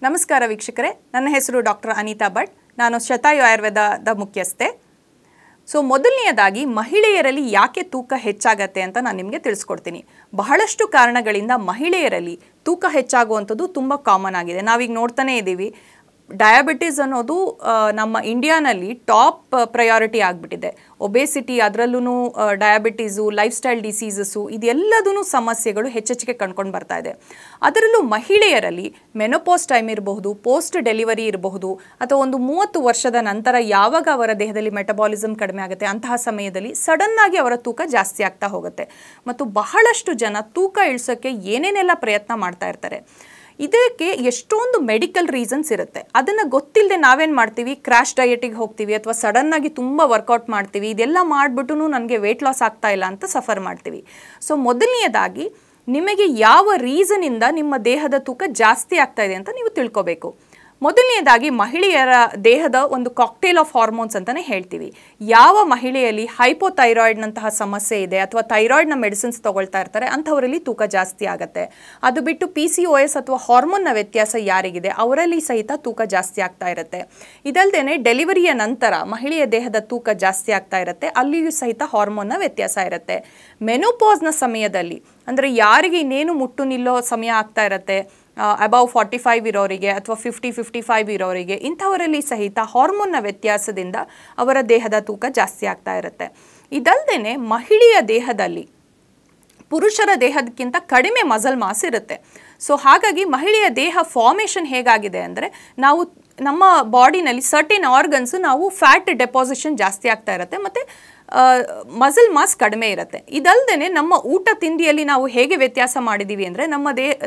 ನಮಸ್ಕಾರ ವೀಕ್ಷಕರೇ, ನನ್ನ ಹೆಸರು ಡಾಕ್ಟರ್ ಅನಿತಾ ಭಟ್. ನಾನು ಶತಾಯು ಆಯುರ್ವೇದದ ಮುಖ್ಯಸ್ಥೆ. ಮೊದಲನೆಯದಾಗಿ ಮಹಿಳೆಯರಲ್ಲಿ ಯಾಕೆ ತೂಕ ಹೆಚ್ಚಾಗತ್ತೆ ಅಂತ ನಾನು ನಿಮಗೆ ತಿಳಿಸ್ಕೊಡ್ತೀನಿ. ಬಹಳಷ್ಟು ಕಾರಣಗಳಿಂದ ಮಹಿಳೆಯರಲ್ಲಿ ತೂಕ ಹೆಚ್ಚಾಗುವಂಥದ್ದು ತುಂಬ ಕಾಮನ್ ಆಗಿದೆ. ನಾವೀಗ ನೋಡ್ತಾನೆ ಇದ್ದೀವಿ, ಡಯಾಬಿಟಿಸ್ ಅನ್ನೋದು ನಮ್ಮ ಇಂಡಿಯಾನಲ್ಲಿ ಟಾಪ್ ಪ್ರಯಾರಿಟಿ ಆಗಿಬಿಟ್ಟಿದೆ. ಒಬೇಸಿಟಿ, ಅದರಲ್ಲೂ ಡಯಾಬಿಟೀಸು, ಲೈಫ್ ಸ್ಟೈಲ್ ಡಿಸೀಸಸ್ಸು, ಇದೆಲ್ಲದೂ ಸಮಸ್ಯೆಗಳು ಹೆಚ್ಚೆಚ್ಚಿಗೆ ಕಂಡ್ಕೊಂಡು ಬರ್ತಾ ಇದೆ. ಅದರಲ್ಲೂ ಮಹಿಳೆಯರಲ್ಲಿ ಮೆನೋಪಾಸ್ ಟೈಮ್ ಇರಬಹುದು, ಪೋಸ್ಟ್ ಡೆಲಿವರಿ ಇರಬಹುದು, ಅಥವಾ ಒಂದು 30 ವರ್ಷದ ನಂತರ ಯಾವಾಗ ಅವರ ದೇಹದಲ್ಲಿ ಮೆಟಬಾಲಿಸಮ್ ಕಡಿಮೆ ಆಗುತ್ತೆ ಅಂತಹ ಸಮಯದಲ್ಲಿ ಸಡನ್ನಾಗಿ ಅವರ ತೂಕ ಜಾಸ್ತಿ ಆಗ್ತಾ ಹೋಗುತ್ತೆ. ಮತ್ತು ಬಹಳಷ್ಟು ಜನ ತೂಕ ಇಳಿಸೋಕ್ಕೆ ಏನೇನೆಲ್ಲ ಪ್ರಯತ್ನ ಮಾಡ್ತಾ ಇರ್ತಾರೆ. ಇದಕ್ಕೆ ಎಷ್ಟೊಂದು ಮೆಡಿಕಲ್ ರೀಸನ್ಸ್ ಇರುತ್ತೆ. ಅದನ್ನು ಗೊತ್ತಿಲ್ಲದೆ ನಾವೇನು ಮಾಡ್ತೀವಿ, ಕ್ರ್ಯಾಶ್ ಡಯಟಿಗೆ ಹೋಗ್ತೀವಿ ಅಥವಾ ಸಡನ್ನಾಗಿ ತುಂಬ ವರ್ಕೌಟ್ ಮಾಡ್ತೀವಿ. ಇದೆಲ್ಲ ಮಾಡಿಬಿಟ್ಟು ನನಗೆ ವೆಯ್ಟ್ ಲಾಸ್ ಆಗ್ತಾ ಇಲ್ಲ ಅಂತ ಸಫರ್ ಮಾಡ್ತೀವಿ. ಮೊದಲನೆಯದಾಗಿ ನಿಮಗೆ ಯಾವ ರೀಸನಿಂದ ನಿಮ್ಮ ದೇಹದ ತೂಕ ಜಾಸ್ತಿ ಆಗ್ತಾ ಇದೆ ಅಂತ ನೀವು ತಿಳ್ಕೊಬೇಕು. ಮೊದಲನೆಯದಾಗಿ ಮಹಿಳೆಯರ ದೇಹದ ಒಂದು ಕಾಕ್ಟೇಲ್ ಆಫ್ ಹಾರ್ಮೋನ್ಸ್ ಅಂತಲೇ ಹೇಳ್ತೀವಿ. ಯಾವ ಮಹಿಳೆಯಲ್ಲಿ ಹೈಪೋಥೈರಾಯ್ಡ್ನಂತಹ ಸಮಸ್ಯೆ ಇದೆ ಅಥವಾ ಥೈರಾಯ್ಡ್ನ ಮೆಡಿಸಿನ್ಸ್ ತೊಗೊಳ್ತಾ ಇರ್ತಾರೆ ಅಂಥವರಲ್ಲಿ ತೂಕ ಜಾಸ್ತಿ ಆಗುತ್ತೆ. ಅದು ಬಿಟ್ಟು PCOS ಅಥವಾ ಹಾರ್ಮೋನ್ನ ವ್ಯತ್ಯಾಸ ಯಾರಿಗಿದೆ ಅವರಲ್ಲಿ ಸಹಿತ ತೂಕ ಜಾಸ್ತಿ ಆಗ್ತಾ ಇರುತ್ತೆ. ಇದಲ್ಲದೆ ಡೆಲಿವರಿಯ ನಂತರ ಮಹಿಳೆಯ ದೇಹದ ತೂಕ ಜಾಸ್ತಿ ಆಗ್ತಾ ಇರುತ್ತೆ, ಅಲ್ಲಿಯೂ ಸಹಿತ ಹಾರ್ಮೋನ್ನ ವ್ಯತ್ಯಾಸ ಇರುತ್ತೆ. ಮೆನೋಪಾಸ್ನ ಸಮಯದಲ್ಲಿ, ಅಂದರೆ ಯಾರಿಗೆ ಇನ್ನೇನು ಮುಟ್ಟು ನಿಲ್ಲೋ ಸಮಯ ಆಗ್ತಾ ಇರುತ್ತೆ, ಅಬೌವ್ 45 ಇರೋರಿಗೆ ಅಥವಾ 50-55 ಇರೋರಿಗೆ, ಇಂಥವರಲ್ಲಿ ಸಹಿತ ಹಾರ್ಮೋನ್ನ ವ್ಯತ್ಯಾಸದಿಂದ ಅವರ ದೇಹದ ತೂಕ ಜಾಸ್ತಿ ಆಗ್ತಾ ಇರುತ್ತೆ. ಇದಲ್ಲದೆ ಮಹಿಳೆಯ ದೇಹದಲ್ಲಿ ಪುರುಷರ ದೇಹದಕ್ಕಿಂತ ಕಡಿಮೆ ಮಸಲ್ ಮಾಸ್ ಇರುತ್ತೆ. ಹಾಗಾಗಿ ಮಹಿಳೆಯ ದೇಹ ಫಾರ್ಮೇಷನ್ ಹೇಗಾಗಿದೆ ಅಂದರೆ, ನಾವು ನಮ್ಮ ಬಾಡಿನಲ್ಲಿ ಸರ್ಟೇನ್ ಆರ್ಗನ್ಸು ನಾವು ಫ್ಯಾಟ್ ಡೆಪಾಸಿಷನ್ ಜಾಸ್ತಿ ಆಗ್ತಾ ಇರುತ್ತೆ ಮತ್ತು ಮಸಲ್ ಮಾಸ್ ಕಡಿಮೆ ಇರುತ್ತೆ. ಇದಲ್ಲದೆ ನಮ್ಮ ಊಟ ತಿಂಡಿಯಲ್ಲಿ ನಾವು ಹೇಗೆ ವ್ಯತ್ಯಾಸ ಮಾಡಿದ್ದೀವಿ ಅಂದರೆ,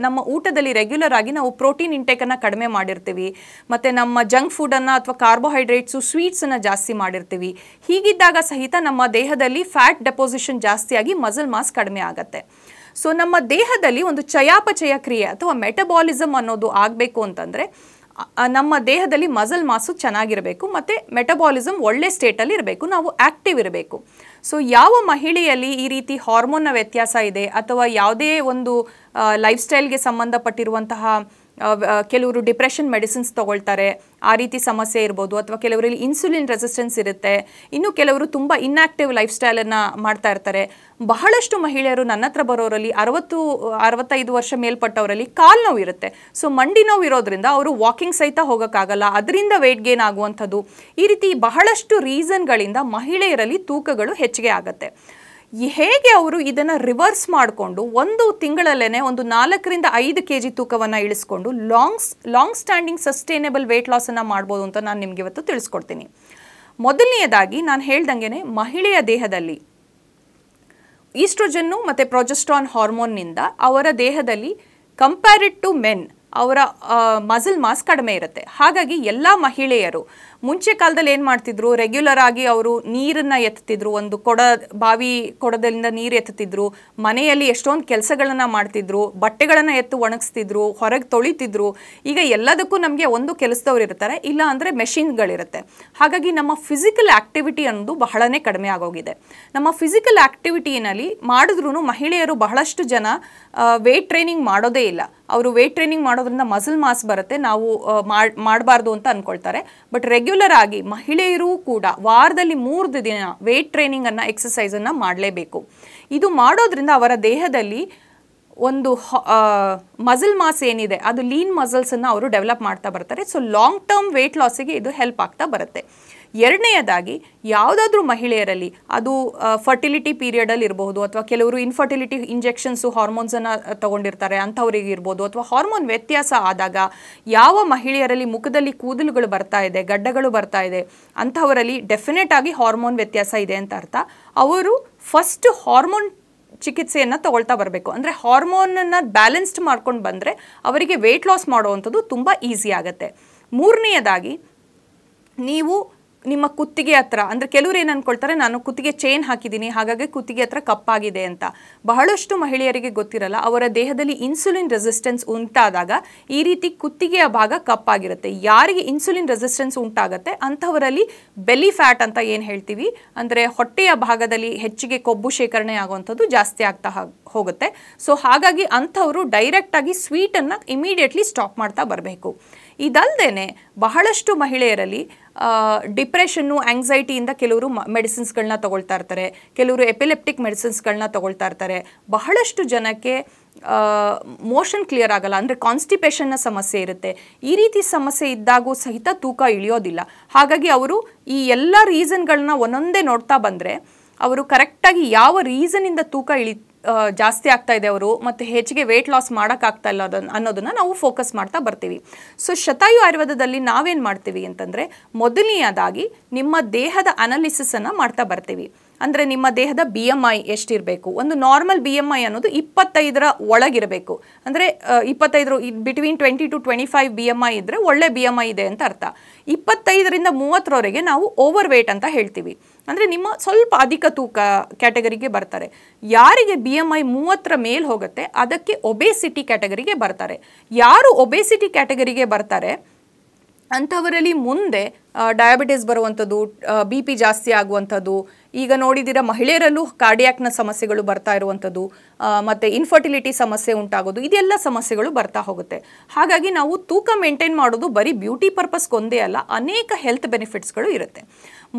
ನಮ್ಮ ಊಟದಲ್ಲಿ ರೆಗ್ಯುಲರ್ ಆಗಿ ನಾವು ಪ್ರೋಟೀನ್ ಇಂಟೇಕನ್ನು ಕಡಿಮೆ ಮಾಡಿರ್ತೀವಿ ಮತ್ತು ನಮ್ಮ ಜಂಕ್ ಫುಡನ್ನು ಅಥವಾ ಕಾರ್ಬೋಹೈಡ್ರೇಟ್ಸು, ಸ್ವೀಟ್ಸನ್ನು ಜಾಸ್ತಿ ಮಾಡಿರ್ತೀವಿ. ಹೀಗಿದ್ದಾಗ ಸಹಿತ ನಮ್ಮ ದೇಹದಲ್ಲಿ ಫ್ಯಾಟ್ ಡೆಪಾಸಿಷನ್ ಜಾಸ್ತಿಯಾಗಿ ಮಸಲ್ ಮಾಸ್ ಕಡಿಮೆ ಆಗುತ್ತೆ. ನಮ್ಮ ದೇಹದಲ್ಲಿ ಒಂದು ಚಯಾಪಚಯ ಕ್ರಿಯೆ ಅಥವಾ ಮೆಟಬಾಲಿಸಮ್ ಅನ್ನೋದು ಆಗಬೇಕು ಅಂತಂದರೆ ನಮ್ಮ ದೇಹದಲ್ಲಿ ಮಸಲ್ ಮಾಸು ಚೆನ್ನಾಗಿರಬೇಕು ಮತ್ತು ಮೆಟಬಾಲಿಸಮ್ ಒಳ್ಳೆ ಸ್ಟೇಟಲ್ಲಿ ಇರಬೇಕು, ನಾವು ಆ್ಯಕ್ಟಿವ್ ಇರಬೇಕು. ಯಾವ ಮಹಿಳೆಯಲ್ಲಿ ಈ ರೀತಿ ಹಾರ್ಮೋನ್ನ ವ್ಯತ್ಯಾಸ ಇದೆ ಅಥವಾ ಯಾವುದೇ ಒಂದು ಲೈಫ್ ಸ್ಟೈಲ್ಗೆ ಸಂಬಂಧಪಟ್ಟಿರುವಂತಹ ಕೆಲವರು ಡಿಪ್ರೆಷನ್ ಮೆಡಿಸಿನ್ಸ್ ತೊಗೊಳ್ತಾರೆ, ಆ ರೀತಿ ಸಮಸ್ಯೆ ಇರ್ಬೋದು, ಅಥವಾ ಕೆಲವರಲ್ಲಿ ಇನ್ಸುಲಿನ್ ರೆಸಿಸ್ಟೆನ್ಸ್ ಇರುತ್ತೆ, ಇನ್ನು ಕೆಲವರು ತುಂಬ ಇನ್ಆಕ್ಟಿವ್ ಲೈಫ್ ಸ್ಟೈಲನ್ನು ಮಾಡ್ತಾ ಇರ್ತಾರೆ. ಬಹಳಷ್ಟು ಮಹಿಳೆಯರು ನನ್ನ ಹತ್ರ ಬರೋರಲ್ಲಿ 60-65 ವರ್ಷ ಮೇಲ್ಪಟ್ಟವರಲ್ಲಿ ಕಾಲು ನೋವು ಇರುತ್ತೆ. ಮಂಡಿ ನೋವು ಇರೋದ್ರಿಂದ ಅವರು ವಾಕಿಂಗ್ ಸಹಿತ ಹೋಗೋಕ್ಕಾಗಲ್ಲ, ಅದರಿಂದ ವೆಯ್ಟ್ ಗೇನ್ ಆಗುವಂಥದ್ದು. ಈ ರೀತಿ ಬಹಳಷ್ಟು ರೀಸನ್ಗಳಿಂದ ಮಹಿಳೆಯರಲ್ಲಿ ತೂಕಗಳು ಹೆಚ್ಚಿಗೆ ಆಗುತ್ತೆ. ಹೇಗೆ ಅವರು ಇದನ್ನು ರಿವರ್ಸ್ ಮಾಡಿಕೊಂಡು ಒಂದು ತಿಂಗಳಲ್ಲೇ ಒಂದು 4-5 kg ತೂಕವನ್ನು ಇಳಿಸ್ಕೊಂಡು ಲಾಂಗ್ ಸ್ಟ್ಯಾಂಡಿಂಗ್ ಸಸ್ಟೈನೇಬಲ್ ವೆಯ್ಟ್ ಲಾಸನ್ನು ಮಾಡ್ಬೋದು ಅಂತ ನಾನು ನಿಮಗೆ ಇವತ್ತು ತಿಳಿಸ್ಕೊಡ್ತೀನಿ. ಮೊದಲನೆಯದಾಗಿ ನಾನು ಹೇಳ್ದಂಗೆ ಮಹಿಳೆಯ ದೇಹದಲ್ಲಿ ಈಸ್ಟ್ರೋಜನ್ನು ಮತ್ತು ಪ್ರೊಜೆಸ್ಟ್ರಾನ್ ಹಾರ್ಮೋನ್ನಿಂದ ಅವರ ದೇಹದಲ್ಲಿ ಕಂಪೇರ್ಡ್ ಟು ಮೆನ್ ಅವರ ಮಸಲ್ ಮಾಸ್ ಕಡಿಮೆ ಇರುತ್ತೆ. ಹಾಗಾಗಿ ಎಲ್ಲ ಮಹಿಳೆಯರು ಮುಂಚೆ ಕಾಲದಲ್ಲಿ ಏನು ಮಾಡ್ತಿದ್ರು, ರೆಗ್ಯುಲರ್ ಆಗಿ ಅವರು ನೀರನ್ನು ಎತ್ತುತ್ತಿದ್ರು, ಒಂದು ಬಾವಿ ಕೊಡದಿಂದ ನೀರು ಎತ್ತುತ್ತಿದ್ರು, ಮನೆಯಲ್ಲಿ ಎಷ್ಟೊಂದು ಕೆಲಸಗಳನ್ನು ಮಾಡ್ತಿದ್ರು, ಬಟ್ಟೆಗಳನ್ನು ಎತ್ತು ಒಣಗಿಸ್ತಿದ್ರು, ಹೊರಗೆ ತೊಳಿತಿದ್ರು. ಈಗ ಎಲ್ಲದಕ್ಕೂ ನಮಗೆ ಒಂದು ಕೆಲಸದವ್ರು ಇರ್ತಾರೆ, ಇಲ್ಲ ಅಂದರೆ ಮೆಷಿನ್ಗಳಿರುತ್ತೆ. ಹಾಗಾಗಿ ನಮ್ಮ ಫಿಸಿಕಲ್ ಆ್ಯಕ್ಟಿವಿಟಿ ಅನ್ನೋದು ಬಹಳನೇ ಕಡಿಮೆ ಆಗೋಗಿದೆ. ನಮ್ಮ ಫಿಸಿಕಲ್ ಆ್ಯಕ್ಟಿವಿಟಿನಲ್ಲಿ ಮಾಡಿದ್ರೂ ಮಹಿಳೆಯರು ಬಹಳಷ್ಟು ಜನ ವೇಟ್ ಟ್ರೈನಿಂಗ್ ಮಾಡೋದೇ ಇಲ್ಲ. ಅವರು ವೇಟ್ ಟ್ರೈನಿಂಗ್ ಮಾಡೋದ್ರಿಂದ ಮಸಲ್ ಮಾಸ್ ಬರುತ್ತೆ, ನಾವು ಮಾಡಬಾರ್ದು ಅಂತ ಅಂದ್ಕೊಳ್ತಾರೆ. ಬಟ್ ರೆಗ್ಯುಲರ್ ಆಗಿ ಮಹಿಳೆಯರು ಕೂಡ ವಾರದಲ್ಲಿ 3 ದಿನ ವೇಟ್ ಟ್ರೈನಿಂಗನ್ನು, ಎಕ್ಸಸೈಸನ್ನು ಮಾಡಲೇಬೇಕು. ಇದು ಮಾಡೋದ್ರಿಂದ ಅವರ ದೇಹದಲ್ಲಿ ಒಂದು ಮಸಲ್ ಮಾಸ್ ಏನಿದೆ ಅದು ಲೀನ್ ಮಸಲ್ಸನ್ನು ಅವರು ಡೆವಲಪ್ ಮಾಡ್ತಾ ಬರ್ತಾರೆ. ಲಾಂಗ್ ಟರ್ಮ್ ವೇಟ್ ಲಾಸಿಗೆ ಇದು ಹೆಲ್ಪ್ ಆಗ್ತಾ ಬರುತ್ತೆ. ಎರಡನೆಯದಾಗಿ ಯಾವುದಾದ್ರೂ ಮಹಿಳೆಯರಲ್ಲಿ ಅದು ಫರ್ಟಿಲಿಟಿ ಪೀರಿಯಡಲ್ಲಿ ಇರಬಹುದು, ಅಥವಾ ಕೆಲವರು ಇನ್ಫರ್ಟಿಲಿಟಿ ಇಂಜೆಕ್ಷನ್ಸು ಹಾರ್ಮೋನ್ಸನ್ನು ತಗೊಂಡಿರ್ತಾರೆ ಅಂಥವ್ರಿಗೆ ಇರ್ಬೋದು, ಅಥವಾ ಹಾರ್ಮೋನ್ ವ್ಯತ್ಯಾಸ ಆದಾಗ ಯಾವ ಮಹಿಳೆಯರಲ್ಲಿ ಮುಖದಲ್ಲಿ ಕೂದಲುಗಳು ಬರ್ತಾ ಇದೆ, ಗಡ್ಡಗಳು ಬರ್ತಾ ಇದೆ, ಅಂಥವರಲ್ಲಿ ಡೆಫಿನೆಟ್ ಆಗಿ ಹಾರ್ಮೋನ್ ವ್ಯತ್ಯಾಸ ಇದೆ ಅಂತ ಅರ್ಥ. ಅವರು ಫಸ್ಟ್ ಹಾರ್ಮೋನ್ ಚಿಕಿತ್ಸೆಯನ್ನು ತಗೊಳ್ತಾ ಬರಬೇಕು. ಅಂದರೆ ಹಾರ್ಮೋನನ್ನು ಬ್ಯಾಲೆನ್ಸ್ಡ್ ಮಾಡ್ಕೊಂಡು ಬಂದರೆ ಅವರಿಗೆ ವೆಯ್ಟ್ ಲಾಸ್ ಮಾಡುವಂಥದ್ದು ತುಂಬ ಈಸಿ ಆಗುತ್ತೆ. ಮೂರನೆಯದಾಗಿ ನೀವು ನಿಮ್ಮ ಕುತ್ತಿಗೆ ಹತ್ರ, ಅಂದರೆ ಕೆಲವರು ಏನು ಅಂದ್ಕೊಳ್ತಾರೆ, ನಾನು ಕುತ್ತಿಗೆ ಚೈನ್ ಹಾಕಿದ್ದೀನಿ ಹಾಗಾಗಿ ಕುತ್ತಿಗೆ ಹತ್ರ ಕಪ್ಪಾಗಿದೆ ಅಂತ. ಬಹಳಷ್ಟು ಮಹಿಳೆಯರಿಗೆ ಗೊತ್ತಿರಲ್ಲ, ಅವರ ದೇಹದಲ್ಲಿ ಇನ್ಸುಲಿನ್ ರೆಸಿಸ್ಟೆನ್ಸ್ ಉಂಟಾದಾಗ ಈ ರೀತಿ ಕುತ್ತಿಗೆಯ ಭಾಗ ಕಪ್ಪಾಗಿರುತ್ತೆ. ಯಾರಿಗೆ ಇನ್ಸುಲಿನ್ ರೆಸಿಸ್ಟೆನ್ಸ್ ಉಂಟಾಗುತ್ತೆ ಅಂಥವರಲ್ಲಿ ಬೆಲಿ ಫ್ಯಾಟ್ ಅಂತ ಏನು ಹೇಳ್ತೀವಿ, ಅಂದರೆ ಹೊಟ್ಟೆಯ ಭಾಗದಲ್ಲಿ ಹೆಚ್ಚಿಗೆ ಕೊಬ್ಬು ಶೇಖರಣೆ ಆಗುವಂಥದ್ದು ಜಾಸ್ತಿ ಆಗ್ತಾ ಹೋಗುತ್ತೆ. ಹಾಗಾಗಿ ಅಂಥವರು ಡೈರೆಕ್ಟಾಗಿ ಸ್ವೀಟನ್ನು ಇಮಿಡಿಯೇಟ್ಲಿ ಸ್ಟಾಪ್ ಮಾಡ್ತಾ ಬರಬೇಕು. ಇದಲ್ಲದೆ ಬಹಳಷ್ಟು ಮಹಿಳೆಯರಲ್ಲಿ ಡಿಪ್ರೆಷನ್ನು ಆಂಗ್ಸೈಟಿಯಿಂದ ಕೆಲವರು ಮೆಡಿಸಿನ್ಸ್ಗಳನ್ನ ತಗೊಳ್ತಾ ಇರ್ತಾರೆ, ಕೆಲವರು ಎಪಿಲೆಪ್ಟಿಕ್ ಮೆಡಿಸಿನ್ಸ್ಗಳನ್ನ ತಗೊಳ್ತಾ ಇರ್ತಾರೆ. ಬಹಳಷ್ಟು ಜನಕ್ಕೆ ಮೋಷನ್ ಕ್ಲಿಯರ್ ಆಗಲ್ಲ, ಅಂದರೆ ಕಾನ್ಸ್ಟಿಪೇಷನ್ನ ಸಮಸ್ಯೆ ಇರುತ್ತೆ. ಈ ರೀತಿ ಸಮಸ್ಯೆ ಇದ್ದಾಗೂ ಸಹಿತ ತೂಕ ಇಳಿಯೋದಿಲ್ಲ. ಹಾಗಾಗಿ ಅವರು ಈ ಎಲ್ಲ ರೀಸನ್ಗಳನ್ನ ಒಂದೊಂದೇ ನೋಡ್ತಾ ಬಂದರೆ ಅವರು ಕರೆಕ್ಟಾಗಿ ಯಾವ ರೀಸನಿಂದ ತೂಕ ಜಾಸ್ತಿ ಆಗ್ತಾ ಇದೆ ಅವರು ಮತ್ತು ಹೆಚ್ಚಿಗೆ ವೆಯ್ಟ್ ಲಾಸ್ ಮಾಡೋಕ್ಕಾಗ್ತಾ ಇಲ್ಲ ಅನ್ನೋದನ್ನು ನಾವು ಫೋಕಸ್ ಮಾಡ್ತಾ ಬರ್ತೀವಿ. ಸೊ ಶತಾಯು ಆಯುರ್ವೇದದಲ್ಲಿ ನಾವೇನು ಮಾಡ್ತೀವಿ ಅಂತಂದರೆ, ಮೊದಲನೆಯದಾಗಿ ನಿಮ್ಮ ದೇಹದ ಅನಾಲಿಸಿಸನ್ನು ಮಾಡ್ತಾ ಬರ್ತೀವಿ. ಅಂದರೆ ನಿಮ್ಮ ದೇಹದ BMI ಎಷ್ಟಿರಬೇಕು. ಒಂದು ನಾರ್ಮಲ್ BMI ಅನ್ನೋದು 25ರ ಒಳಗಿರಬೇಕು. ಅಂದರೆ 25 ಬಿಟ್ವೀನ್ 20 to 25 BMI ಇದ್ದರೆ ಒಳ್ಳೆ BMI ಇದೆ ಅಂತ ಅರ್ಥ. 25ರಿಂದ 30ರವರೆಗೆ ನಾವು ಓವರ್ ವೇಟ್ ಅಂತ ಹೇಳ್ತೀವಿ. ಅಂದರೆ ನಿಮ್ಮ ಸ್ವಲ್ಪ ಅಧಿಕ ತೂಕ ಕ್ಯಾಟಗರಿಗೆ ಬರ್ತಾರೆ. ಯಾರಿಗೆ BMI 30ರ ಮೇಲೆ ಹೋಗುತ್ತೆ ಅದಕ್ಕೆ ಒಬೇಸಿಟಿ ಕ್ಯಾಟಗರಿಗೆ ಬರ್ತಾರೆ. ಯಾರು ಒಬೇಸಿಟಿ ಕ್ಯಾಟಗರಿಗೆ ಬರ್ತಾರೆ ಅಂಥವರಲ್ಲಿ ಮುಂದೆ ಡಯಾಬಿಟಿಸ್ ಬರುವಂಥದ್ದು, BP ಜಾಸ್ತಿ ಆಗುವಂಥದ್ದು, ಈಗ ನೋಡಿದಿರ ಮಹಿಳೆಯರಲ್ಲೂ ಕಾರ್ಡಿಯಾಕ್ನ ಸಮಸ್ಯೆಗಳು ಬರ್ತಾ ಇರುವಂಥದ್ದು, ಮತ್ತು ಇನ್ಫರ್ಟಿಲಿಟಿ ಸಮಸ್ಯೆ ಉಂಟಾಗೋದು, ಇದೆಲ್ಲ ಸಮಸ್ಯೆಗಳು ಬರ್ತಾ ಹೋಗುತ್ತೆ. ಹಾಗಾಗಿ ನಾವು ತೂಕ ಮೇಂಟೈನ್ ಮಾಡೋದು ಬರೀ ಬ್ಯೂಟಿ ಪರ್ಪಸ್ಗೊಂದೇ ಅಲ್ಲ, ಅನೇಕ ಹೆಲ್ತ್ ಬೆನಿಫಿಟ್ಸ್ಗಳು ಇರುತ್ತೆ.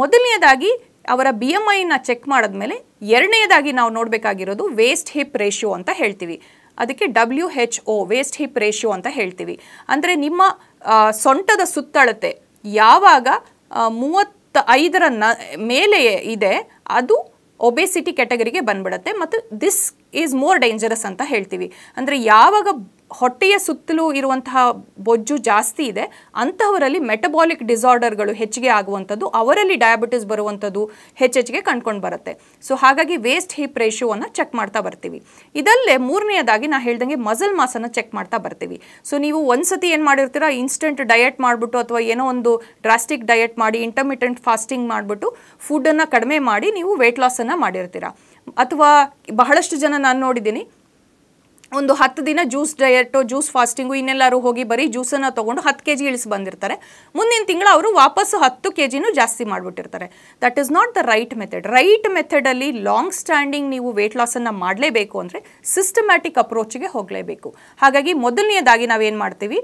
ಮೊದಲನೆಯದಾಗಿ ಅವರ BMIನ ಚೆಕ್ ಮಾಡಿದ್ಮೇಲೆ ಎರಡನೆಯದಾಗಿ ನಾವು ನೋಡಬೇಕಾಗಿರೋದು ವೇಸ್ಟ್ ಹಿಪ್ ರೇಷಿಯೋ ಅಂತ ಹೇಳ್ತೀವಿ. ಅದಕ್ಕೆ WHO ವೇಸ್ಟ್ ಹಿಪ್ ರೇಷಿಯೋ ಅಂತ ಹೇಳ್ತೀವಿ. ಅಂದರೆ ನಿಮ್ಮ ಸೊಂಟದ ಸುತ್ತಳತೆ ಯಾವಾಗ 35ರ ಮೇಲೆ ಇದೆ ಅದು ಒಬೇಸಿಟಿ ಕ್ಯಾಟಗರಿಗೆ ಬಂದ್ಬಿಡುತ್ತೆ. ಮತ್ತು ದಿಸ್ ಈಸ್ ಮೋರ್ ಡೇಂಜರಸ್ ಅಂತ ಹೇಳ್ತೀವಿ. ಅಂದರೆ ಯಾವಾಗ ಹೊಟ್ಟೆಯ ಸುತ್ತಲೂ ಇರುವಂತಹ ಬೊಜ್ಜು ಜಾಸ್ತಿ ಇದೆ ಅಂತಹವರಲ್ಲಿ ಮೆಟಬಾಲಿಕ್ ಡಿಸಾರ್ಡರ್ಗಳು ಹೆಚ್ಚಿಗೆ ಆಗುವಂಥದ್ದು, ಅವರಲ್ಲಿ ಡಯಾಬಿಟಿಸ್ ಬರುವಂಥದ್ದು ಹೆಚ್ಚೆಚ್ಚಿಗೆ ಕಂಡ್ಕೊಂಡು ಬರುತ್ತೆ. ಸೊ ಹಾಗಾಗಿ ವೇಸ್ಟ್ ಹಿಪ್ ರೇಷಿಯೋವನ್ನು ಚೆಕ್ ಮಾಡ್ತಾ ಬರ್ತೀವಿ. ಇದಲ್ಲೇ ಮೂರನೆಯದಾಗಿ ನಾ ಹೇಳ್ದಂಗೆ ಮಸಲ್ ಮಾಸನ್ನು ಚೆಕ್ ಮಾಡ್ತಾ ಬರ್ತೀವಿ. ಸೊ ನೀವು ಒಂದ್ಸತಿ ಏನು ಮಾಡಿರ್ತೀರಾ, ಇನ್ಸ್ಟೆಂಟ್ ಡಯಟ್ ಮಾಡಿಬಿಟ್ಟು ಅಥವಾ ಏನೋ ಒಂದು ಡ್ರಾಸ್ಟಿಕ್ ಡಯಟ್ ಮಾಡಿ ಇಂಟರ್ಮಿಟೆಂಟ್ ಫಾಸ್ಟಿಂಗ್ ಮಾಡಿಬಿಟ್ಟು ಫುಡ್ಡನ್ನು ಕಡಿಮೆ ಮಾಡಿ ನೀವು ವೆಯ್ಟ್ ಲಾಸನ್ನು ಮಾಡಿರ್ತೀರಾ. ಅಥವಾ ಬಹಳಷ್ಟು ಜನ ನಾನು ನೋಡಿದ್ದೀನಿ, ಒಂದು 10 ದಿನ ಜ್ಯೂಸ್ ಡಯಟು, ಜ್ಯೂಸ್ ಫಾಸ್ಟಿಂಗು ಇನ್ನೆಲ್ಲರೂ ಹೋಗಿ ಬರೀ ಜ್ಯೂಸನ್ನು ತೊಗೊಂಡು 10 kg ಇಳಿಸಿ ಬಂದಿರ್ತಾರೆ. ಮುಂದಿನ ತಿಂಗಳು ಅವರು ವಾಪಸ್ಸು 10 kgನೂ ಜಾಸ್ತಿ ಮಾಡಿಬಿಟ್ಟಿರ್ತಾರೆ. That is not the right method. Right ಮೆಥಡಲ್ಲಿ ಲಾಂಗ್ ಸ್ಟ್ಯಾಂಡಿಂಗ್ ನೀವು ವೆಯ್ಟ್ ಲಾಸನ್ನು ಮಾಡಲೇಬೇಕು ಅಂದರೆ ಸಿಸ್ಟಮ್ಯಾಟಿಕ್ ಅಪ್ರೋಚಿಗೆ ಹೋಗಲೇಬೇಕು. ಹಾಗಾಗಿ ಮೊದಲನೆಯದಾಗಿ ನಾವೇನು ಮಾಡ್ತೀವಿ,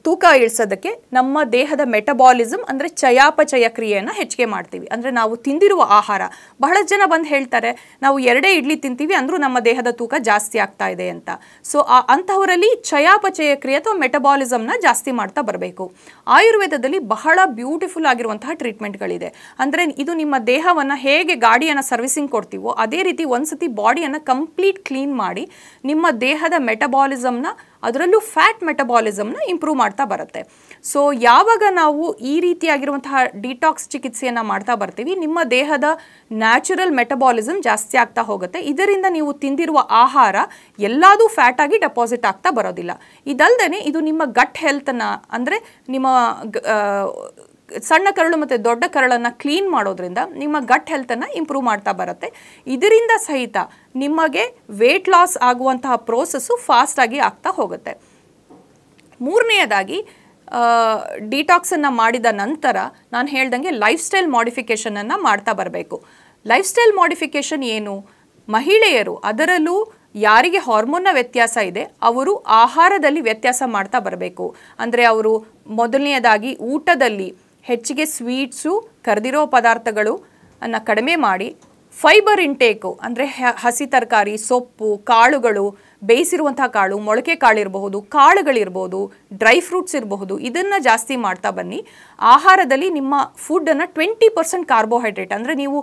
ತೂಕ ಇಳಿಸೋದಕ್ಕೆ ನಮ್ಮ ದೇಹದ ಮೆಟಬಾಲಿಸಮ್ ಅಂದರೆ ಚಯಾಪಚಯ ಕ್ರಿಯೆಯನ್ನು ಹೆಚ್ಚಿಗೆ ಮಾಡ್ತೀವಿ. ಅಂದರೆ ನಾವು ತಿಂದಿರುವ ಆಹಾರ, ಬಹಳಷ್ಟು ಜನ ಬಂದು ಹೇಳ್ತಾರೆ ನಾವು 2 ಇಡ್ಲಿ ತಿಂತೀವಿ ಅಂದರೂ ನಮ್ಮ ದೇಹದ ತೂಕ ಜಾಸ್ತಿ ಆಗ್ತಾ ಇದೆ ಅಂತ. ಸೊ ಅಂಥವರಲ್ಲಿ ಚಯಾಪಚಯ ಕ್ರಿಯೆ ಅಥವಾ ಮೆಟಬಾಲಿಸಮ್ನ ಜಾಸ್ತಿ ಮಾಡ್ತಾ ಬರಬೇಕು. ಆಯುರ್ವೇದದಲ್ಲಿ ಬಹಳ ಬ್ಯೂಟಿಫುಲ್ ಆಗಿರುವಂತಹ ಟ್ರೀಟ್ಮೆಂಟ್ಗಳಿದೆ. ಅಂದರೆ ಇದು ನಿಮ್ಮ ದೇಹವನ್ನು ಹೇಗೆ ಗಾಡಿಯನ್ನು ಸರ್ವಿಸಿಂಗ್ ಕೊಡ್ತೀವೋ ಅದೇ ರೀತಿ ಒಂದ್ಸತಿ ಬಾಡಿಯನ್ನು ಕಂಪ್ಲೀಟ್ ಕ್ಲೀನ್ ಮಾಡಿ ನಿಮ್ಮ ದೇಹದ ಮೆಟಬಾಲಿಸಮ್ನ, ಅದರಲ್ಲೂ ಫ್ಯಾಟ್ ಮೆಟಬಾಲಿಸಮ್ನ ಇಂಪ್ರೂವ್ ಮಾಡ್ತಾ ಬರುತ್ತೆ. ಸೊ ಯಾವಾಗ ನಾವು ಈ ರೀತಿಯಾಗಿರುವಂತಹ ಡಿಟಾಕ್ಸ್ ಚಿಕಿತ್ಸೆಯನ್ನು ಮಾಡ್ತಾ ಬರ್ತೀವಿ, ನಿಮ್ಮ ದೇಹದ ನ್ಯಾಚುರಲ್ ಮೆಟಬಾಲಿಸಮ್ ಜಾಸ್ತಿ ಆಗ್ತಾ ಹೋಗುತ್ತೆ. ಇದರಿಂದ ನೀವು ತಿಂದಿರುವ ಆಹಾರ ಎಲ್ಲದೂ ಫ್ಯಾಟ್ ಆಗಿ ಡೆಪಾಸಿಟ್ ಆಗ್ತಾ ಬರೋದಿಲ್ಲ. ಇದಲ್ಲದೆ ಇದು ನಿಮ್ಮ ಗಟ್ ಹೆಲ್ತನ್ನು, ಅಂದರೆ ನಿಮ್ಮ ಸಣ್ಣ ಕರಳು ಮತ್ತು ದೊಡ್ಡ ಕರಳನ್ನು ಕ್ಲೀನ್ ಮಾಡೋದ್ರಿಂದ ನಿಮ್ಮ ಗಟ್ ಹೆಲ್ತನ್ನು ಇಂಪ್ರೂವ್ ಮಾಡ್ತಾ ಬರುತ್ತೆ. ಇದರಿಂದ ಸಹಿತ ನಿಮಗೆ ವೇಟ್ ಲಾಸ್ ಆಗುವಂತಹ ಪ್ರೋಸೆಸ್ಸು ಫಾಸ್ಟಾಗಿ ಆಗ್ತಾ ಹೋಗುತ್ತೆ. ಮೂರನೆಯದಾಗಿ ಡಿಟಾಕ್ಸನ್ನು ಮಾಡಿದ ನಂತರ ನಾನು ಹೇಳ್ದಂಗೆ ಲೈಫ್ ಸ್ಟೈಲ್ ಮಾಡಿಫಿಕೇಷನನ್ನು ಮಾಡ್ತಾ ಬರಬೇಕು. ಲೈಫ್ ಸ್ಟೈಲ್ ಮಾಡಿಫಿಕೇಷನ್ ಏನು? ಮಹಿಳೆಯರು, ಅದರಲ್ಲೂ ಯಾರಿಗೆ ಹಾರ್ಮೋನ್ನ ವ್ಯತ್ಯಾಸ ಇದೆ ಅವರು ಆಹಾರದಲ್ಲಿ ವ್ಯತ್ಯಾಸ ಮಾಡ್ತಾ ಬರಬೇಕು. ಅಂದರೆ ಅವರು ಮೊದಲನೆಯದಾಗಿ ಊಟದಲ್ಲಿ ಹೆಚ್ಚಿಗೆ ಸ್ವೀಟ್ಸು, ಕರೆದಿರೋ ಪದಾರ್ಥಗಳು ಅನ್ನು ಕಡಿಮೆ ಮಾಡಿ ಫೈಬರ್ ಇಂಟೇಕು ಅಂದರೆ ಹಸಿ ತರಕಾರಿ, ಸೊಪ್ಪು, ಕಾಳುಗಳು, ಬೇಯಿಸಿರುವಂತಹ ಕಾಳು, ಮೊಳಕೆ ಕಾಳಿರಬಹುದು, ಕಾಳುಗಳಿರ್ಬೋದು, ಡ್ರೈ ಫ್ರೂಟ್ಸ್ ಇರಬಹುದು, ಇದನ್ನು ಜಾಸ್ತಿ ಮಾಡ್ತಾ ಬನ್ನಿ. ಆಹಾರದಲ್ಲಿ ನಿಮ್ಮ ಫುಡ್ಡನ್ನು 20% ಕಾರ್ಬೋಹೈಡ್ರೇಟ್, ಅಂದರೆ ನೀವು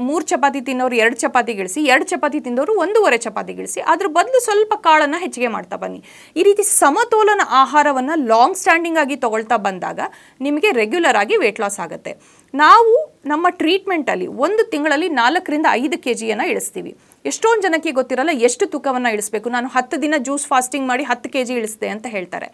3 ಚಪಾತಿ ತಿನ್ನೋರು 2 ಚಪಾತಿ ಗಿಳಿಸಿ, 2 ಚಪಾತಿ ತಿಂದವರು 1.5 ಚಪಾತಿ ಗಿಳಿಸಿ, ಅದ್ರ ಬದಲು ಸ್ವಲ್ಪ ಕಾಳನ್ನು ಹೆಚ್ಚಿಗೆ ಮಾಡ್ತಾ ಬನ್ನಿ. ಈ ರೀತಿ ಸಮತೋಲನ ಆಹಾರವನ್ನು ಲಾಂಗ್ ಸ್ಟ್ಯಾಂಡಿಂಗ್ ಆಗಿ ತಗೊಳ್ತಾ ಬಂದಾಗ ನಿಮಗೆ ರೆಗ್ಯುಲರ್ ಆಗಿ ವೆಯ್ಟ್ ಲಾಸ್ ಆಗುತ್ತೆ. ನಾವು ನಮ್ಮ ಟ್ರೀಟ್ಮೆಂಟಲ್ಲಿ 1 ತಿಂಗಳಲ್ಲಿ 4ರಿಂದ 5 kgಯನ್ನು ಇಳಿಸ್ತೀವಿ. ಎಷ್ಟೊಂದು ಜನಕ್ಕೆ ಗೊತ್ತಿರಲ್ಲ ಎಷ್ಟು ತೂಕವನ್ನು ಇಳಿಸಬೇಕು. ನಾನು 10 ದಿನ ಜ್ಯೂಸ್ ಫಾಸ್ಟಿಂಗ್ ಮಾಡಿ 10 kg ಇಳಿಸಿದೆ ಅಂತ ಹೇಳ್ತಾರೆ.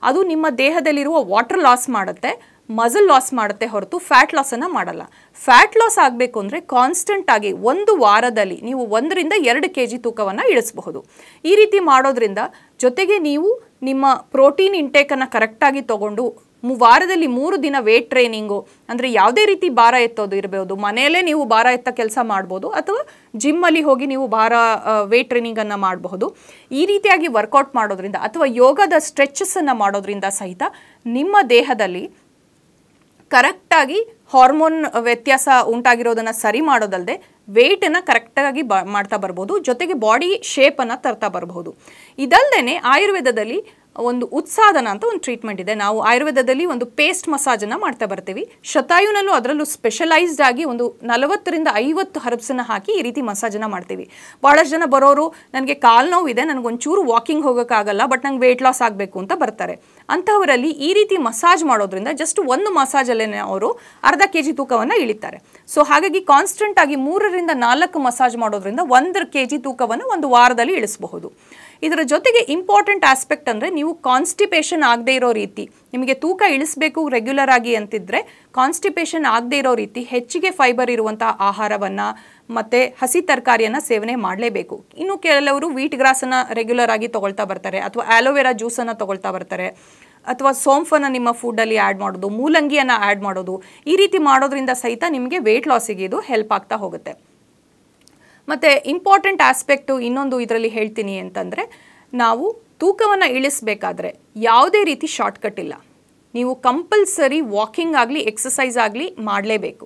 ಅದು ನಿಮ್ಮ ದೇಹದಲ್ಲಿರುವ ವಾಟರ್ ಲಾಸ್ ಮಾಡುತ್ತೆ, ಮಸಲ್ ಲಾಸ್ ಮಾಡುತ್ತೆ ಹೊರತು ಫ್ಯಾಟ್ ಲಾಸನ್ನು ಮಾಡಲ್ಲ. ಫ್ಯಾಟ್ ಲಾಸ್ ಆಗಬೇಕು ಅಂದರೆ ಕಾನ್ಸ್ಟೆಂಟ್ ಆಗಿ 1 ವಾರದಲ್ಲಿ ನೀವು 1ರಿಂದ 2 kg ತೂಕವನ್ನು ಇಳಿಸಬಹುದು. ಈ ರೀತಿ ಮಾಡೋದ್ರಿಂದ ಜೊತೆಗೆ ನೀವು ನಿಮ್ಮ ಪ್ರೋಟೀನ್ ಇಂಟೇಕನ್ನು ಕರೆಕ್ಟಾಗಿ ತೊಗೊಂಡು ವಾರದಲ್ಲಿ 3 ದಿನ ವೇಟ್ ಟ್ರೈನಿಂಗು, ಅಂದರೆ ಯಾವುದೇ ರೀತಿ ಭಾರ ಎತ್ತೋದು ಇರಬಹುದು, ಮನೆಯಲ್ಲೇ ನೀವು ಭಾರ ಎತ್ತ ಕೆಲಸ ಮಾಡ್ಬೋದು, ಅಥವಾ ಜಿಮ್ಮಲ್ಲಿ ಹೋಗಿ ನೀವು ವೇಟ್ ಟ್ರೈನಿಂಗನ್ನು ಮಾಡಬಹುದು. ಈ ರೀತಿಯಾಗಿ ವರ್ಕೌಟ್ ಮಾಡೋದ್ರಿಂದ ಅಥವಾ ಯೋಗದ ಸ್ಟ್ರೆಚಸ್ಸನ್ನು ಮಾಡೋದ್ರಿಂದ ಸಹಿತ ನಿಮ್ಮ ದೇಹದಲ್ಲಿ ಕರೆಕ್ಟಾಗಿ ಹಾರ್ಮೋನ್ ವ್ಯತ್ಯಾಸ ಉಂಟಾಗಿರೋದನ್ನು ಸರಿ ಮಾಡೋದಲ್ಲದೆ ವೆಯ್ಟನ್ನು ಕರೆಕ್ಟಾಗಿ ಮಾಡ್ತಾ ಬರ್ಬೋದು, ಜೊತೆಗೆ ಬಾಡಿ ಶೇಪನ್ನು ತರ್ತಾ ಬರ್ಬೋದು. ಇದಲ್ಲದೆ ಆಯುರ್ವೇದದಲ್ಲಿ ಒಂದು ಉತ್ಸಾದನ ಅಂತ ಒಂದು ಟ್ರೀಟ್ಮೆಂಟ್ ಇದೆ. ನಾವು ಆಯುರ್ವೇದದಲ್ಲಿ ಒಂದು ಪೇಸ್ಟ್ ಮಸಾಜನ್ನು ಮಾಡ್ತಾ ಬರ್ತೀವಿ. ಶತಾಯುನಲ್ಲೂ ಅದರಲ್ಲೂ ಸ್ಪೆಷಲೈಸ್ಡ್ ಆಗಿ ಒಂದು 40 ರಿಂದ 50 ಹರ್ಬ್ಸನ್ನು ಹಾಕಿ ಈ ರೀತಿ ಮಸಾಜನ್ನು ಮಾಡ್ತೀವಿ. ಭಾಳಷ್ಟು ಜನ ಬರೋರು ನನಗೆ ಕಾಲು ನೋವಿದೆ, ನನಗೊಂಚೂರು ವಾಕಿಂಗ್ ಹೋಗೋಕ್ಕಾಗಲ್ಲ, ಬಟ್ ನಂಗೆ ವೆಯ್ಟ್ ಲಾಸ್ ಆಗಬೇಕು ಅಂತ ಬರ್ತಾರೆ. ಅಂಥವರಲ್ಲಿ ಈ ರೀತಿ ಮಸಾಜ್ ಮಾಡೋದ್ರಿಂದ ಜಸ್ಟ್ ಒಂದು ಮಸಾಜಲ್ಲೇ ಅವರು ಅರ್ಧ kg ತೂಕವನ್ನು ಇಳಿತಾರೆ. ಸೊ ಹಾಗಾಗಿ ಕಾನ್ಸ್ಟೆಂಟ್ ಆಗಿ 3 ರಿಂದ 4 ಮಸಾಜ್ ಮಾಡೋದ್ರಿಂದ 1 kg ತೂಕವನ್ನು ಒಂದು ವಾರದಲ್ಲಿ ಇಳಿಸಬಹುದು. ಇದರ ಜೊತೆಗೆ ಇಂಪಾರ್ಟೆಂಟ್ ಆಸ್ಪೆಕ್ಟ್ ಅಂದರೆ ನೀವು ಕಾನ್ಸ್ಟಿಪೇಷನ್ ಆಗದೆ ಇರೋ ರೀತಿ, ನಿಮಗೆ ತೂಕ ಇಳಿಸಬೇಕು ರೆಗ್ಯುಲರ್ ಆಗಿ ಅಂತಿದ್ರೆ ಕಾನ್ಸ್ಟಿಪೇಷನ್ ಆಗದೆ ಇರೋ ರೀತಿ ಹೆಚ್ಚಿಗೆ ಫೈಬರ್ ಇರುವಂಥ ಆಹಾರವನ್ನು ಮತ್ತು ಹಸಿ ತರಕಾರಿಯನ್ನು ಸೇವನೆ ಮಾಡಲೇಬೇಕು. ಇನ್ನು ಕೆಲವರು ವೀಟ್ ಗ್ರಾಸನ್ನು ರೆಗ್ಯುಲರ್ ಆಗಿ ತೊಗೊಳ್ತಾ ಬರ್ತಾರೆ, ಅಥವಾ ಆಲೋವೆರಾ ಜ್ಯೂಸನ್ನು ತೊಗೊಳ್ತಾ ಬರ್ತಾರೆ, ಅಥವಾ ಸೋಂಫನ್ನು ನಿಮ್ಮ ಫುಡ್ಡಲ್ಲಿ ಆ್ಯಡ್ ಮಾಡೋದು, ಮೂಲಂಗಿಯನ್ನು ಆ್ಯಡ್ ಮಾಡೋದು. ಈ ರೀತಿ ಮಾಡೋದ್ರಿಂದ ಸಹಿತ ನಿಮಗೆ ವೆಯ್ಟ್ ಲಾಸಿಗೆ ಇದು ಹೆಲ್ಪ್ ಆಗ್ತಾ ಹೋಗುತ್ತೆ. ಮತ್ತು ಇಂಪಾರ್ಟೆಂಟ್ ಆಸ್ಪೆಕ್ಟು ಇನ್ನೊಂದು ಇದರಲ್ಲಿ ಹೇಳ್ತೀನಿ ಅಂತಂದರೆ, ನಾವು ತೂಕವನ್ನು ಇಳಿಸಬೇಕಾದ್ರೆ ಯಾವುದೇ ರೀತಿ ಶಾರ್ಟ್ಕಟ್ ಇಲ್ಲ. ನೀವು ಕಂಪಲ್ಸರಿ ವಾಕಿಂಗ್ ಆಗಲಿ ಎಕ್ಸಸೈಸ್ ಆಗಲಿ ಮಾಡಲೇಬೇಕು.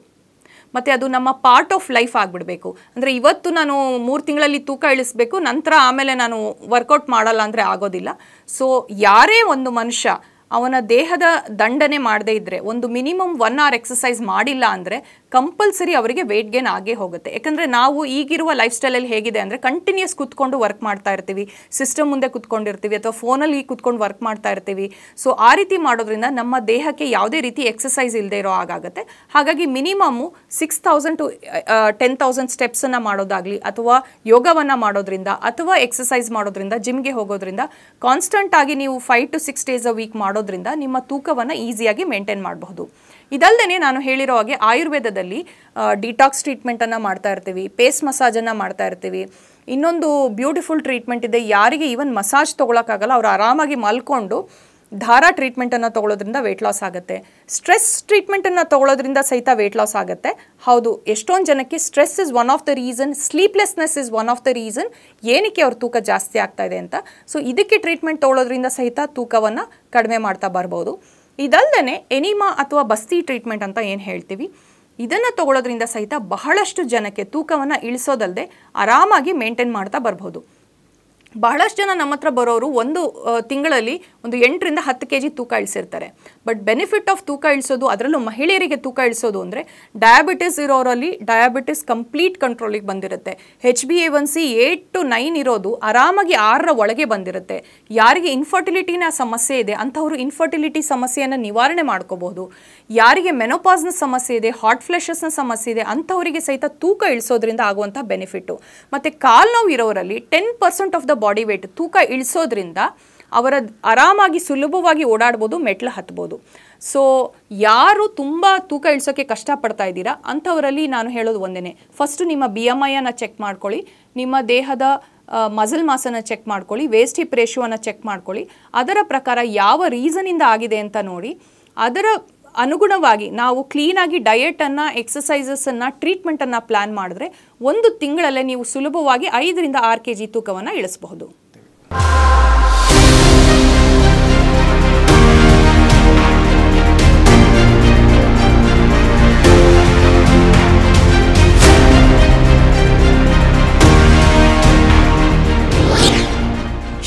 ಮತ್ತು ಅದು ನಮ್ಮ ಪಾರ್ಟ್ ಆಫ್ ಲೈಫ್ ಆಗಿಬಿಡಬೇಕು. ಅಂದರೆ ಇವತ್ತು ನಾನು 3 ತಿಂಗಳಲ್ಲಿ ತೂಕ ಇಳಿಸಬೇಕು, ನಂತರ ಆಮೇಲೆ ನಾನು ವರ್ಕೌಟ್ ಮಾಡಲ್ಲ ಅಂದರೆ ಆಗೋದಿಲ್ಲ. ಸೊ ಯಾರೇ ಒಂದು ಮನುಷ್ಯ ಅವನ ದೇಹದ ದಂಡನೆ ಮಾಡದೇ ಇದ್ದರೆ, ಒಂದು ಮಿನಿಮಮ್ 1 hour ಎಕ್ಸಸೈಸ್ ಮಾಡಿಲ್ಲ ಅಂದರೆ ಕಂಪಲ್ಸರಿ ಅವರಿಗೆ ವೆಯ್ಟ್ ಗೇನ್ ಆಗೇ ಹೋಗುತ್ತೆ. ಯಾಕಂದರೆ ನಾವು ಈಗಿರುವ ಲೈಫ್ ಸ್ಟೈಲಲ್ಲಿ ಹೇಗಿದೆ ಅಂದರೆ ಕಂಟಿನ್ಯೂಸ್ ಕೂತ್ಕೊಂಡು ವರ್ಕ್ ಮಾಡ್ತಾ ಇರ್ತೀವಿ, ಸಿಸ್ಟಮ್ ಮುಂದೆ ಕೂತ್ಕೊಂಡಿರ್ತೀವಿ, ಅಥವಾ ಫೋನಲ್ಲಿ ಕೂತ್ಕೊಂಡು ವರ್ಕ್ ಮಾಡ್ತಾ ಇರ್ತೀವಿ. ಸೊ ಆ ರೀತಿ ಮಾಡೋದ್ರಿಂದ ನಮ್ಮ ದೇಹಕ್ಕೆ ಯಾವುದೇ ರೀತಿ ಎಕ್ಸಸೈಸ್ ಇಲ್ಲದೆ ಇರೋ ಹಾಗಾಗುತ್ತೆ. ಹಾಗಾಗಿ ಮಿನಿಮಮ್ಮು 6000 to 10,000 ಸ್ಟೆಪ್ಸನ್ನು ಮಾಡೋದಾಗಲಿ, ಅಥವಾ ಯೋಗವನ್ನು ಮಾಡೋದ್ರಿಂದ, ಅಥವಾ ಎಕ್ಸಸೈಸ್ ಮಾಡೋದ್ರಿಂದ, ಜಿಮ್ಗೆ ಹೋಗೋದ್ರಿಂದ ಕಾನ್ಸ್ಟೆಂಟ್ ಆಗಿ ನೀವು 5 to 6 days a week ಮಾಡೋದ್ರಿಂದ ನಿಮ್ಮ ತೂಕವನ್ನು ಈಸಿಯಾಗಿ ಮೇಂಟೈನ್ ಮಾಡಬಹುದು. ಇದಲ್ಲದೆ ನಾನು ಹೇಳಿರೋ ಹಾಗೆ ಆಯುರ್ವೇದದಲ್ಲಿ ಡಿಟಾಕ್ಸ್ ಟ್ರೀಟ್ಮೆಂಟನ್ನು ಮಾಡ್ತಾ ಇರ್ತೀವಿ, ಪೇಸ್ ಮಸಾಜನ್ನು ಮಾಡ್ತಾ ಇರ್ತೀವಿ. ಇನ್ನೊಂದು ಬ್ಯೂಟಿಫುಲ್ ಟ್ರೀಟ್ಮೆಂಟ್ ಇದೆ, ಯಾರಿಗೆ ಈವನ್ ಮಸಾಜ್ ತೊಗೊಳಕ್ಕಾಗಲ್ಲ ಅವರು ಆರಾಮಾಗಿ ಮಲ್ಕೊಂಡು ಧಾರಾ ಟ್ರೀಟ್ಮೆಂಟನ್ನು ತೊಗೊಳೋದ್ರಿಂದ ವೆಯ್ಟ್ ಲಾಸ್ ಆಗುತ್ತೆ. ಸ್ಟ್ರೆಸ್ ಟ್ರೀಟ್ಮೆಂಟನ್ನು ತೊಗೊಳೋದ್ರಿಂದ ಸಹಿತ ವೆಯ್ಟ್ ಲಾಸ್ ಆಗುತ್ತೆ. ಹೌದು, ಎಷ್ಟೊಂದು ಜನಕ್ಕೆ stress is one of the reason, sleeplessness is one of the reason ಏನಕ್ಕೆ ಅವ್ರ ತೂಕ ಜಾಸ್ತಿ ಆಗ್ತಾ ಇದೆ ಅಂತ. ಸೊ ಇದಕ್ಕೆ ಟ್ರೀಟ್ಮೆಂಟ್ ತೊಗೊಳೋದ್ರಿಂದ ಸಹಿತ ತೂಕವನ್ನು ಕಡಿಮೆ ಮಾಡ್ತಾ ಬರ್ಬೋದು. ಇದಲ್ಲದೆ ಎನಿಮಾ ಅಥವಾ ಬಸ್ತಿ ಟ್ರೀಟ್ಮೆಂಟ್ ಅಂತ ಏನು ಹೇಳ್ತೀವಿ, ಇದನ್ನು ತೊಗೊಳೋದ್ರಿಂದ ಸಹಿತ ಬಹಳಷ್ಟು ಜನಕ್ಕೆ ತೂಕವನ್ನು ಇಳಿಸೋದಲ್ಲದೆ ಆರಾಮಾಗಿ ಮೇಂಟೈನ್ ಮಾಡ್ತಾ ಬರ್ಬೋದು. ಬಹಳಷ್ಟು ಜನ ನಮ್ಮ ಹತ್ರ ಬರೋರು ಒಂದು ತಿಂಗಳಲ್ಲಿ ಒಂದು 8 ರಿಂದ 10 kg ತೂಕ ಇಳಿಸಿರ್ತಾರೆ. ಬಟ್ ಬೆನಿಫಿಟ್ ಆಫ್ ತೂಕ ಇಳಿಸೋದು, ಅದರಲ್ಲೂ ಮಹಿಳೆಯರಿಗೆ ತೂಕ ಇಳಿಸೋದು ಅಂದರೆ ಡಯಾಬಿಟಿಸ್ ಇರೋರಲ್ಲಿ ಡಯಾಬಿಟಿಸ್ ಕಂಪ್ಲೀಟ್ ಕಂಟ್ರೋಲಿಗೆ ಬಂದಿರುತ್ತೆ. HbA1c 8 to 9 ಇರೋದು ಆರಾಮಾಗಿ 6ರ ಒಳಗೆ ಬಂದಿರುತ್ತೆ. ಯಾರಿಗೆ ಇನ್ಫರ್ಟಿಲಿಟಿನ ಸಮಸ್ಯೆ ಇದೆ ಅಂಥವರು ಇನ್ಫರ್ಟಿಲಿಟಿ ಸಮಸ್ಯೆಯನ್ನು ನಿವಾರಣೆ ಮಾಡ್ಕೋಬಹುದು. ಯಾರಿಗೆ ಮೆನೋಪಾಸ್ನ ಸಮಸ್ಯೆ ಇದೆ, ಹಾಟ್ ಫ್ಲೆಶಸ್ನ ಸಮಸ್ಯೆ ಇದೆ ಅಂಥವರಿಗೆ ಸಹಿತ ತೂಕ ಇಳಿಸೋದ್ರಿಂದ ಆಗುವಂಥ ಬೆನಿಫಿಟ್ಟು. ಮತ್ತು ಕಾಲು ನೋವು ಇರೋರಲ್ಲಿ 10% ಆಫ್ ದ ಬಾಡಿ ವೇಟ್ ತೂಕ ಇಳಿಸೋದ್ರಿಂದ ಅವರ ಆರಾಮಾಗಿ ಸುಲಭವಾಗಿ ಓಡಾಡ್ಬೋದು, ಮೆಟ್ಲು ಹತ್ಬೋದು. ಸೊ ಯಾರು ತುಂಬ ತೂಕ ಇಳಿಸೋಕ್ಕೆ ಕಷ್ಟಪಡ್ತಾ ಇದ್ದೀರಾ ಅಂಥವರಲ್ಲಿ ನಾನು ಹೇಳೋದು ಒಂದೇ, ಫಸ್ಟು ನಿಮ್ಮ BMIಯನ್ನು ಚೆಕ್ ಮಾಡ್ಕೊಳ್ಳಿ, ನಿಮ್ಮ ದೇಹದ ಮಸಲ್ ಮಾಸನ್ನು ಚೆಕ್ ಮಾಡ್ಕೊಳ್ಳಿ, ವೇಸ್ಟ್ ಹಿಪ್ ರೇಷಿಯೋವನ್ನು ಚೆಕ್ ಮಾಡ್ಕೊಳ್ಳಿ. ಅದರ ಪ್ರಕಾರ ಯಾವ ರೀಸನಿಂದ ಆಗಿದೆ ಅಂತ ನೋಡಿ, ಅದರ ಅನುಗುಣವಾಗಿ ನಾವು ಕ್ಲೀನಾಗಿ ಡಯಟನ್ನು, ಎಕ್ಸಸೈಸಸನ್ನು, ಟ್ರೀಟ್ಮೆಂಟನ್ನು ಪ್ಲ್ಯಾನ್ ಮಾಡಿದ್ರೆ 1 ತಿಂಗಳಲ್ಲೇ ನೀವು ಸುಲಭವಾಗಿ 5 ರಿಂದ 6 kg ತೂಕವನ್ನು ಇಳಿಸಬಹುದು.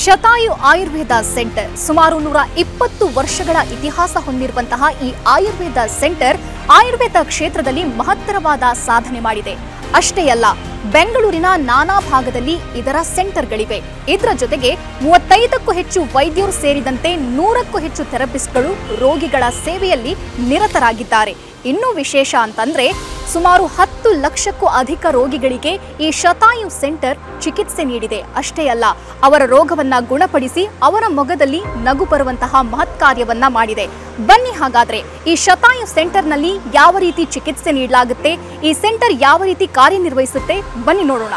ಶತಾಯು ಆಯುರ್ವೇದ ಸೆಂಟರ್ ಸುಮಾರು 120 ವರ್ಷಗಳ ಇತಿಹಾಸ ಹೊಂದಿರುವಂತಹ ಈ ಆಯುರ್ವೇದ ಸೆಂಟರ್ ಆಯುರ್ವೇದ ಕ್ಷೇತ್ರದಲ್ಲಿ ಮಹತ್ತರವಾದ ಸಾಧನೆ ಮಾಡಿದೆ. ಅಷ್ಟೇ ಅಲ್ಲ, ಬೆಂಗಳೂರಿನ ನಾನಾ ಭಾಗದಲ್ಲಿ ಇದರ ಸೆಂಟರ್ಗಳಿವೆ. ಇದರ ಜೊತೆಗೆ 35ಕ್ಕೂ ಹೆಚ್ಚು ವೈದ್ಯರು ಸೇರಿದಂತೆ 100ಕ್ಕೂ ಹೆಚ್ಚು ಥೆರಪಿಸ್ಟ್ಗಳು ರೋಗಿಗಳ ಸೇವೆಯಲ್ಲಿ ನಿರತರಾಗಿದ್ದಾರೆ. ಇನ್ನೂ ವಿಶೇಷ ಅಂತಂದ್ರೆ ಸುಮಾರು 10 ಲಕ್ಷಕ್ಕೂ ಅಧಿಕ ರೋಗಿಗಳಿಗೆ ಈ ಶತಾಯು ಸೆಂಟರ್ ಚಿಕಿತ್ಸೆ ನೀಡಿದೆ. ಅಷ್ಟೇ ಅಲ್ಲ, ಅವರ ರೋಗವನ್ನ ಗುಣಪಡಿಸಿ ಅವರ ಮೊಗದಲ್ಲಿ ನಗು ಬರುವಂತಹ ಮಹತ್ ಕಾರ್ಯವನ್ನ ಮಾಡಿದೆ. ಬನ್ನಿ ಹಾಗಾದ್ರೆ ಈ ಶತಾಯು ಸೆಂಟರ್ನಲ್ಲಿ ಯಾವ ರೀತಿ ಚಿಕಿತ್ಸೆ ನೀಡಲಾಗುತ್ತೆ, ಈ ಸೆಂಟರ್ ಯಾವ ರೀತಿ ಕಾರ್ಯನಿರ್ವಹಿಸುತ್ತೆ, ಬನ್ನಿ ನೋಡೋಣ.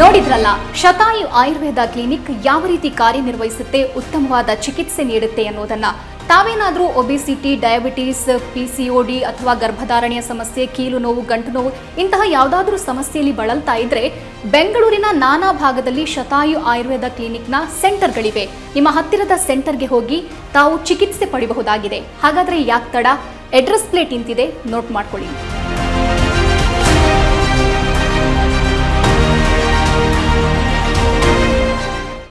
ನೋಡಿದ್ರಲ್ಲ, ಶತಾಯು ಆಯುರ್ವೇದ ಕ್ಲಿನಿಕ್ ಯಾವ ರೀತಿ ಕಾರ್ಯನಿರ್ವಹಿಸುತ್ತೆ, ಉತ್ತಮವಾದ ಚಿಕಿತ್ಸೆ ನೀಡುತ್ತೆ ಅನ್ನೋದನ್ನ. ತಾವೇನಾದರೂ ಒಬೆಸಿಟಿ, ಡಯಾಬಿಟೀಸ್, PCOD ಅಥವಾ ಗರ್ಭಧಾರಣೆಯ ಸಮಸ್ಯೆ, ಕೀಲು ನೋವು, ಗಂಟು ನೋವು ಇಂತಹ ಯಾವುದಾದ್ರೂ ಸಮಸ್ಯೆಯಲ್ಲಿ ಬಳಲ್ತಾ ಇದ್ರೆ ಬೆಂಗಳೂರಿನ ನಾನಾ ಭಾಗದಲ್ಲಿ ಶತಾಯು ಆಯುರ್ವೇದ ಕ್ಲಿನಿಕ್ನ ಸೆಂಟರ್ಗಳಿವೆ. ನಿಮ್ಮ ಹತ್ತಿರದ ಸೆಂಟರ್ಗೆ ಹೋಗಿ ತಾವು ಚಿಕಿತ್ಸೆ ಪಡೆಯಬಹುದಾಗಿದೆ. ಹಾಗಾದ್ರೆ ಯಾಕೆ ತಡ? ಅಡ್ರೆಸ್ ಪ್ಲೇಟ್ ಇಂತಿದೆ, ನೋಟ್ ಮಾಡ್ಕೊಳ್ಳಿ.